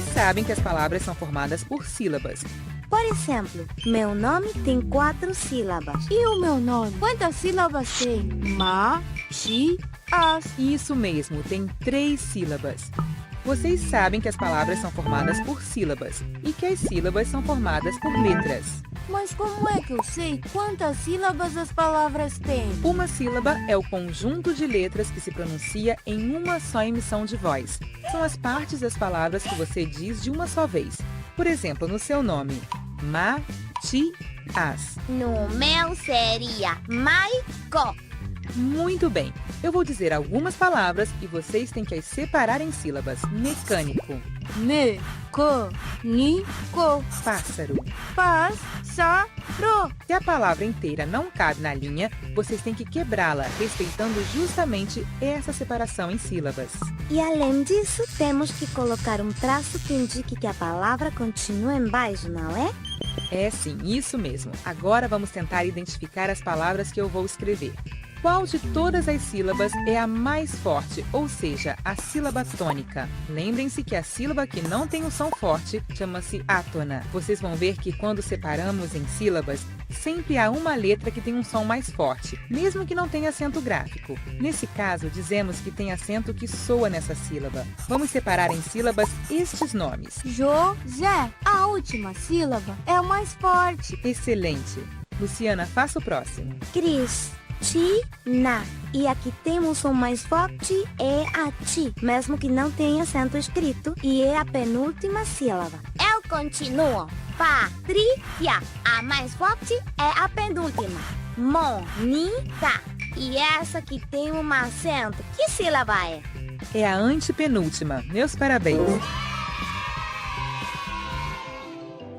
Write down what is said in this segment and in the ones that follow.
Vocês sabem que as palavras são formadas por sílabas. Por exemplo, meu nome tem 4 sílabas. E o meu nome? Quantas sílabas tem? Ma, chi, as. Isso mesmo, tem 3 sílabas. Vocês sabem que as palavras são formadas por sílabas e que as sílabas são formadas por letras. Mas como é que eu sei quantas sílabas as palavras têm? Uma sílaba é o conjunto de letras que se pronuncia em uma só emissão de voz. São as partes das palavras que você diz de uma só vez. Por exemplo, no seu nome, ma, ti, as. No meu seria Maico. Muito bem, eu vou dizer algumas palavras e vocês têm que as separar em sílabas. Mecânico, Me, co, ni, co. pássaro. Paz, sa, ro. Se a palavra inteira não cabe na linha, vocês têm que quebrá-la, respeitando justamente essa separação em sílabas. E além disso, temos que colocar um traço que indique que a palavra continua embaixo, não é? É sim, isso mesmo. Agora vamos tentar identificar as palavras que eu vou escrever. Qual de todas as sílabas é a mais forte, ou seja, a sílaba tônica? Lembrem-se que a sílaba que não tem um som forte chama-se átona. Vocês vão ver que quando separamos em sílabas, sempre há uma letra que tem um som mais forte, mesmo que não tenha acento gráfico. Nesse caso, dizemos que tem acento que soa nessa sílaba. Vamos separar em sílabas estes nomes. José. A última sílaba é a mais forte. Excelente! Luciana, faça o próximo. Cristina. E aqui temos som mais forte é a ti, mesmo que não tenha acento escrito, e é a penúltima sílaba. Eu continuo. Patrícia. A mais forte é a penúltima. Mônica. E essa que tem um acento, que sílaba é? É a antepenúltima. Meus parabéns!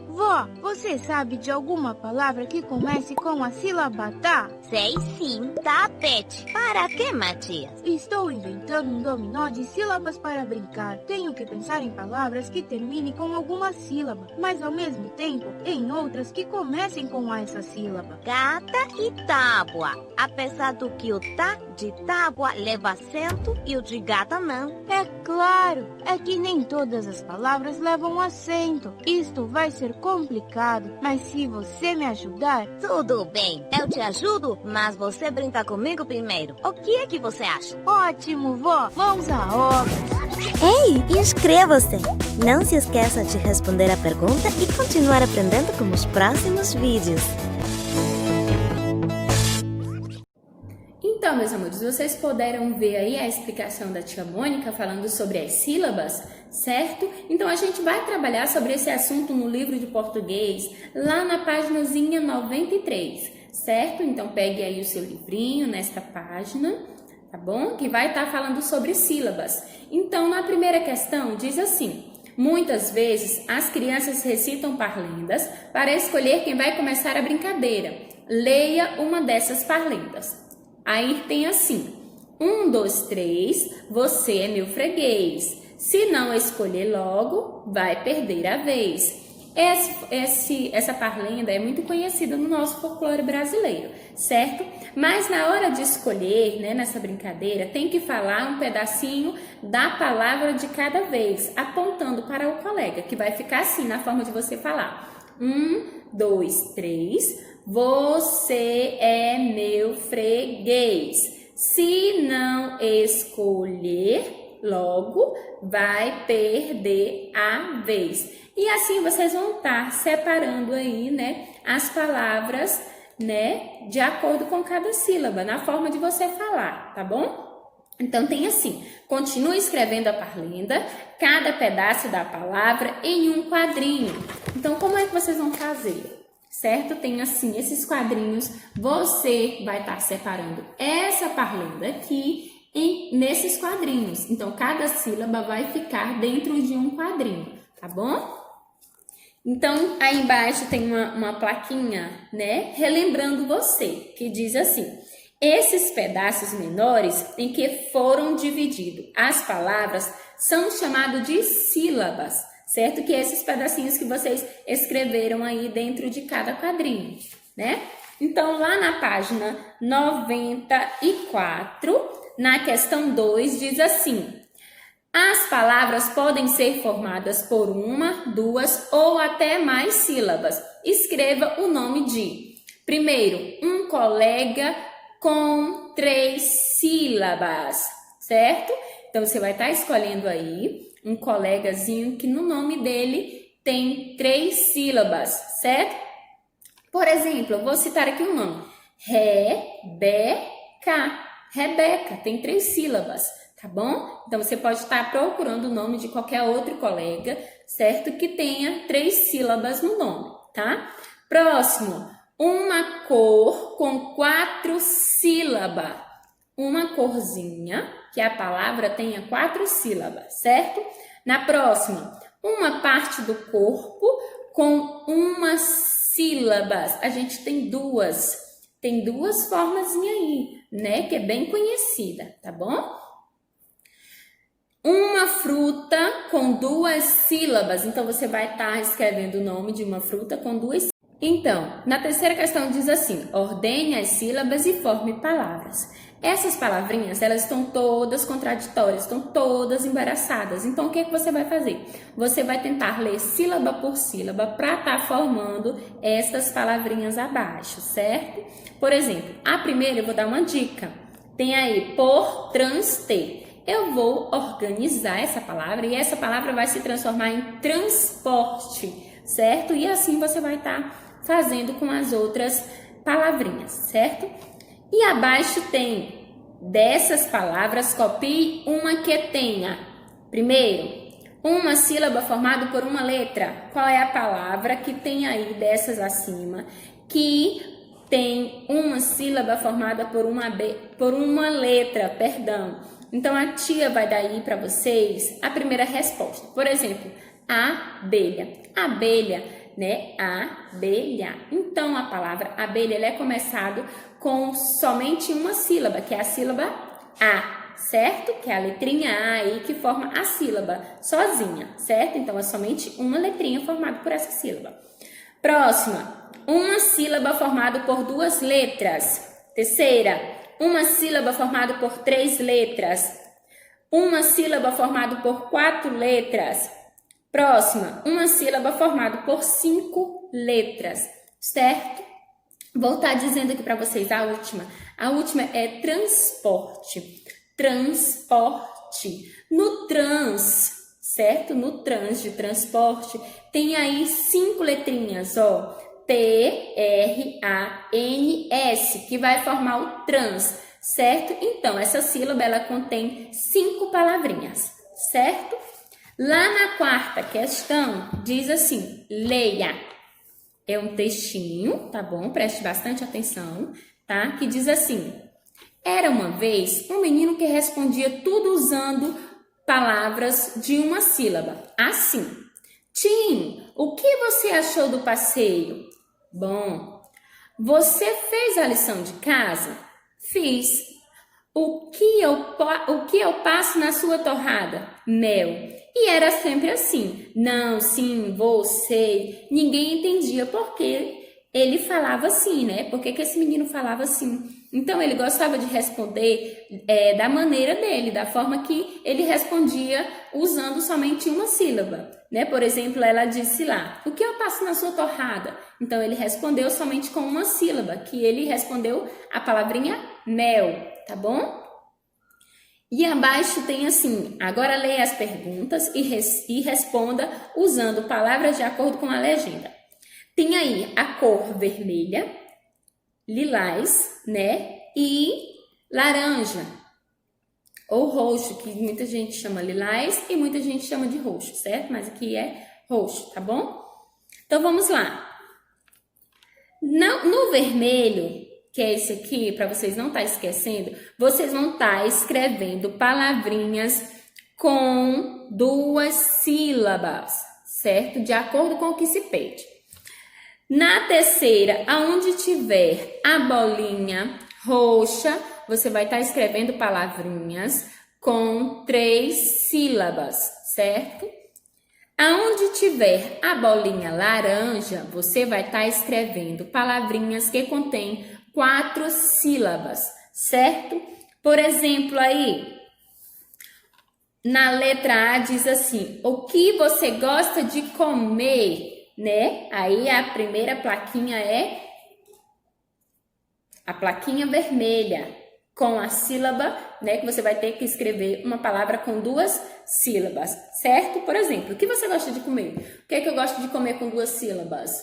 Vó, você sabe de alguma palavra que comece com a sílaba tá? Sei sim, tapete. Para que, Matias? Estou inventando um dominó de sílabas para brincar. Tenho que pensar em palavras que terminem com alguma sílaba, mas ao mesmo tempo em outras que comecem com essa sílaba. Gata e tábua. Apesar do que o tá de tábua leva acento e o de gata não. É claro, é que nem todas as palavras levam acento. Isto vai ser complicado, mas se você me ajudar... Tudo bem, eu te ajudo, mas você brinca comigo primeiro. O que é que você acha? Ótimo, vó. Vamos à obra. Ei, inscreva-se! Não se esqueça de responder a pergunta e continuar aprendendo com os próximos vídeos. Então, meus amores, vocês puderam ver aí a explicação da tia Mônica falando sobre as sílabas, certo? Então, a gente vai trabalhar sobre esse assunto no livro de português, lá na páginazinha 93, certo? Então, pegue aí o seu livrinho nesta página, tá bom? Que vai estar falando sobre sílabas. Então, na primeira questão, diz assim: muitas vezes as crianças recitam parlendas para escolher quem vai começar a brincadeira. Leia uma dessas parlendas. Aí tem assim: 1, 2, 3, você é meu freguês. Se não escolher logo, vai perder a vez. Essa parlenda é muito conhecida no nosso folclore brasileiro, certo? Mas na hora de escolher, né, nessa brincadeira, tem que falar um pedacinho da palavra de cada vez, apontando para o colega, que vai ficar assim, na forma de você falar. 1, 2, 3... Você é meu freguês. Se não escolher logo, vai perder a vez. E assim vocês vão estar separando aí, né, as palavras, né, de acordo com cada sílaba, na forma de você falar, tá bom? Então tem assim: continue escrevendo a parlenda, cada pedaço da palavra em um quadrinho. Então como é que vocês vão fazer? Certo? Tem assim, esses quadrinhos, você vai estar separando essa parlenda aqui nesses quadrinhos. Então, cada sílaba vai ficar dentro de um quadrinho, tá bom? Então, aí embaixo tem uma plaquinha, né? Relembrando você, que diz assim: esses pedaços menores em que foram divididos as palavras são chamados de sílabas. Certo? Que esses pedacinhos que vocês escreveram aí dentro de cada quadrinho, né? Então, lá na página 94, na questão 2, diz assim: As palavras podem ser formadas por uma, duas ou até mais sílabas. Escreva o nome de, primeiro, um colega com 3 sílabas, certo? Então, você vai estar escolhendo aí um colegazinho que no nome dele tem 3 sílabas, certo? Por exemplo, eu vou citar aqui um nome. Rebeca. Rebeca tem 3 sílabas, tá bom? Então, você pode estar procurando o nome de qualquer outro colega, certo? Que tenha 3 sílabas no nome, tá? Próximo, uma cor com 4 sílabas. Uma corzinha, que a palavra tenha 4 sílabas, certo? Na próxima, uma parte do corpo com uma sílabas. A gente tem duas formas aí, né? Que é bem conhecida, tá bom? Uma fruta com 2 sílabas. Então, você vai estar escrevendo o nome de uma fruta com 2 sílabas. Então, na terceira questão diz assim, ordene as sílabas e forme palavras. Essas palavrinhas, elas estão todas contraditórias, estão todas embaraçadas. Então, o que você vai fazer? Você vai tentar ler sílaba por sílaba para estar formando essas palavrinhas abaixo, certo? Por exemplo, a primeira eu vou dar uma dica. Tem aí, por transter. Eu vou organizar essa palavra e essa palavra vai se transformar em transporte, certo? E assim você vai estar fazendo com as outras palavrinhas, certo? E abaixo tem, dessas palavras, copie uma que tenha, primeiro, uma sílaba formada por uma letra. Qual é a palavra que tem aí dessas acima, que tem uma sílaba formada por uma letra, perdão. Então, a tia vai dar aí para vocês a primeira resposta. Por exemplo, abelha. Abelha, né? Abelha. Então, a palavra abelha ela é começada com somente uma sílaba, que é a sílaba A, certo? Que é a letrinha A aí que forma a sílaba sozinha, certo? Então, é somente uma letrinha formada por essa sílaba. Próxima, uma sílaba formada por 2 letras. Terceira, uma sílaba formada por 3 letras. Uma sílaba formada por 4 letras. Próxima, uma sílaba formada por 5 letras, certo? Vou estar dizendo aqui para vocês a última. A última é transporte. Transporte. No trans, certo? No trans de transporte, tem aí 5 letrinhas, ó. T-R-A-N-S, que vai formar o trans, certo? Então, essa sílaba, ela contém 5 palavrinhas, certo? Lá na quarta questão, diz assim, leia. É um textinho, tá bom? Preste bastante atenção, tá? Que diz assim, era uma vez um menino que respondia tudo usando palavras de uma sílaba, assim. Tim, o que você achou do passeio? Bom. Você fez a lição de casa? Fiz. O que eu passo na sua torrada? Mel. E era sempre assim. Não, sim, você. Ninguém entendia porque ele falava assim, né? Por que esse menino falava assim? Então, ele gostava de responder da maneira dele, da forma que ele respondia usando somente uma sílaba, né? Por exemplo, ela disse lá, o que eu passo na sua torrada? Então, ele respondeu somente com uma sílaba, que ele respondeu a palavrinha mel, tá bom? E abaixo tem assim, agora leia as perguntas e responda usando palavras de acordo com a legenda. Tem aí a cor vermelha, lilás, né? E laranja ou roxo, que muita gente chama lilás e muita gente chama de roxo, certo? Mas aqui é roxo, tá bom? Então vamos lá. No vermelho, que é esse aqui, para vocês não estarem esquecendo, vocês vão estar escrevendo palavrinhas com 2 sílabas, certo? De acordo com o que se pede. Na terceira, aonde tiver a bolinha roxa, você vai estar escrevendo palavrinhas com 3 sílabas, certo? Aonde tiver a bolinha laranja, você vai estar escrevendo palavrinhas que contêm 4 sílabas, certo? Por exemplo, aí, Na letra A diz assim, o que você gosta de comer, né? Aí a primeira plaquinha é a plaquinha vermelha, com a sílaba, né? Que você vai ter que escrever uma palavra com 2 sílabas, certo? Por exemplo, o que você gosta de comer? O que é que eu gosto de comer com 2 sílabas?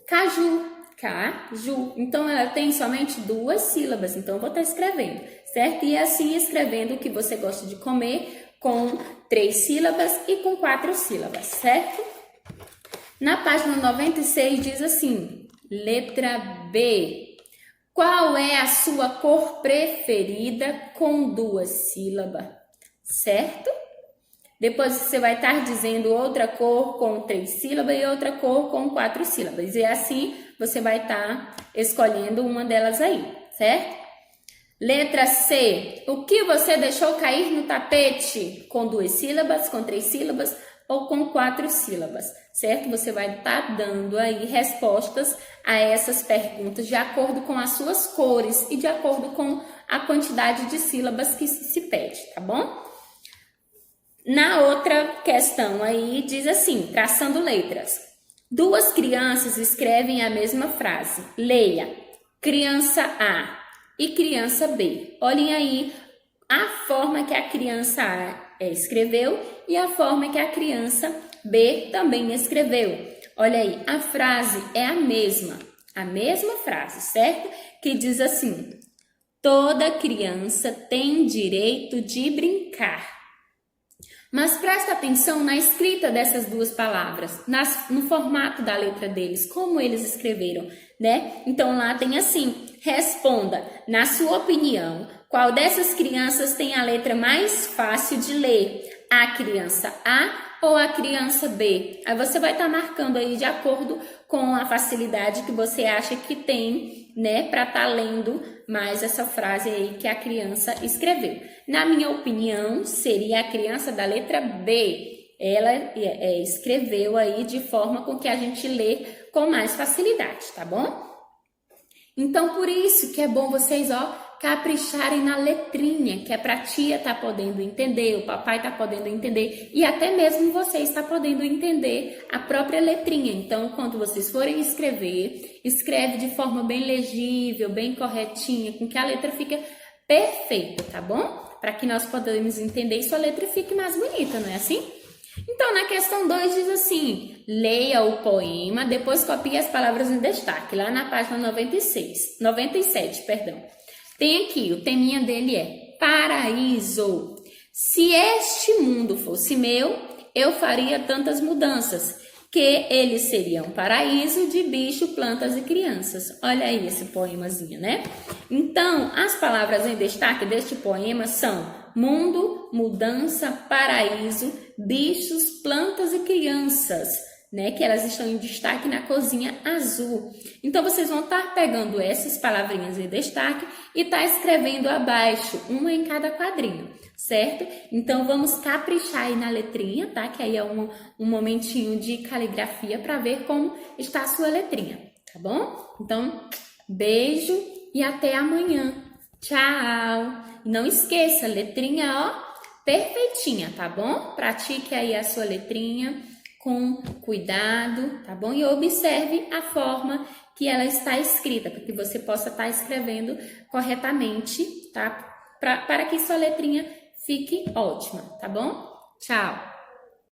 Caju, caju. Então, ela tem somente 2 sílabas, então eu vou estar escrevendo, certo? E assim, escrevendo o que você gosta de comer com 3 sílabas e com 4 sílabas, certo? Na página 96 diz assim, letra B. Qual é a sua cor preferida com 2 sílabas, certo? Depois você vai estar dizendo outra cor com 3 sílabas e outra cor com 4 sílabas. E assim você vai estar escolhendo uma delas aí, certo? Letra C. O que você deixou cair no tapete? Com 2 sílabas, com 3 sílabas ou com 4 sílabas, certo? Você vai estar dando aí respostas a essas perguntas de acordo com as suas cores e de acordo com a quantidade de sílabas que se pede, tá bom? Na outra questão aí diz assim, traçando letras. 2 crianças escrevem a mesma frase. Leia, criança A e criança B. Olhem aí a forma que a criança A escreveu e a forma que a criança B também escreveu. Olha aí, a frase é a mesma frase, certo? Que diz assim, toda criança tem direito de brincar. Mas presta atenção na escrita dessas 2 palavras, no formato da letra deles, como eles escreveram, né? Então lá tem assim, responda, na sua opinião, qual dessas crianças tem a letra mais fácil de ler? A criança A ou a criança B? Aí você vai estar marcando aí de acordo com a facilidade que você acha que tem, né, para estar lendo mais essa frase aí que a criança escreveu. Na minha opinião, seria a criança da letra B. Ela escreveu aí de forma com que a gente lê com mais facilidade, tá bom? Então, por isso que é bom vocês, capricharem na letrinha, que é para a tia tá podendo entender, o papai tá podendo entender e até mesmo você está podendo entender a própria letrinha. Então, quando vocês forem escrever, escreve de forma bem legível, bem corretinha, com que a letra fique perfeita, tá bom? Para que nós podemos entender e sua letra fique mais bonita, não é assim? Então, na questão 2 diz assim, leia o poema, depois copie as palavras em destaque, lá na página 97, perdão. Tem aqui, o teminha dele é paraíso. Se este mundo fosse meu, eu faria tantas mudanças, que ele seria um paraíso de bicho, plantas e crianças. Olha aí esse poemazinho, né? Então, as palavras em destaque deste poema são mundo, mudança, paraíso, bichos, plantas e crianças, né? Que elas estão em destaque na corzinha azul. Então, vocês vão estar pegando essas palavrinhas em destaque e estar escrevendo abaixo, uma em cada quadrinho, certo? Então, vamos caprichar aí na letrinha, tá? Que aí é um momentinho de caligrafia para ver como está a sua letrinha, tá bom? Então, beijo e até amanhã. Tchau! Não esqueça, letrinha, perfeitinha, tá bom? Pratique aí a sua letrinha com cuidado, tá bom? E observe a forma que ela está escrita, para que você possa estar escrevendo corretamente, tá? Para que sua letrinha fique ótima, tá bom? Tchau!